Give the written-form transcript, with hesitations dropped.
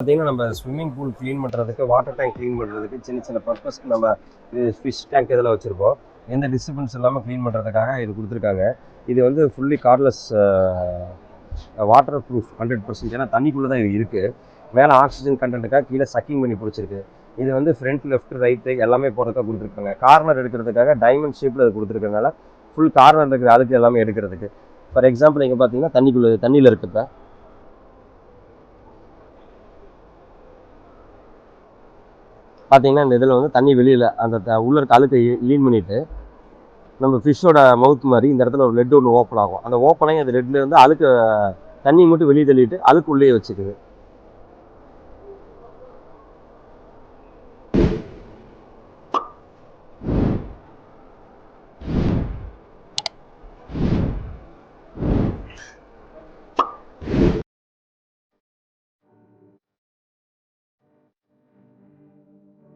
பார்த்தீங்கன்னா நம்ம swimming pool clean பண்ணுறதுக்கு, வாட்டர் டேங்க் க்ளீன் பண்ணுறதுக்கு சின்ன சின்ன பர்பஸ்க்கு நம்ம ஃபிஷ் டேங்க் இதெல்லாம் வச்சுருப்போம். எந்த டிஸ்டர்பன்ஸ் இல்லாமல் க்ளீன் பண்ணுறதுக்காக இது கொடுத்துருக்காங்க. இது வந்து ஃபுல்லி கார்ட்லெஸ் வாட்டர் ப்ரூஃப் 100%. ஏன்னா தண்ணிக்குள்ளே தான் இது இருக்குது. மேலே ஆக்சிஜன் கண்டென்ட்டுக்காக கீழே சக்கிங் பண்ணி பிடிச்சிருக்கு. இது வந்து ஃப்ரண்ட், லெஃப்ட், ரைட்டு எல்லாமே போகிறதுக்காக கொடுத்துருக்காங்க. கார்னர் எடுக்கிறதுக்காக டைமண்ட் ஷேப்பில் அது கொடுத்துருக்கனால ஃபுல் கார்னர் இருக்கிற அதுக்கு எல்லாமே எடுக்கிறதுக்கு. ஃபார் எக்ஸாம்பிள் இங்கே பார்த்தீங்கன்னா தண்ணியில் இருக்கிறத பார்த்தீங்கன்னா இந்த இதில் வந்து தண்ணி வெளியில் அந்த உள்ள இருக்க அழுக்கை க்ளீன் பண்ணிவிட்டு நம்ம ஃபிஷ்ஷோட மவுத் மாதிரி இந்த இடத்துல ஒரு லெட் ஒன்று ஓப்பன் ஆகும். அந்த ஓப்பனாகி அந்த லெட்லேருந்து அழுக்க தண்ணி மட்டும் வெளியே தள்ளிட்டு அழுக்கு உள்ளே வச்சுக்குது.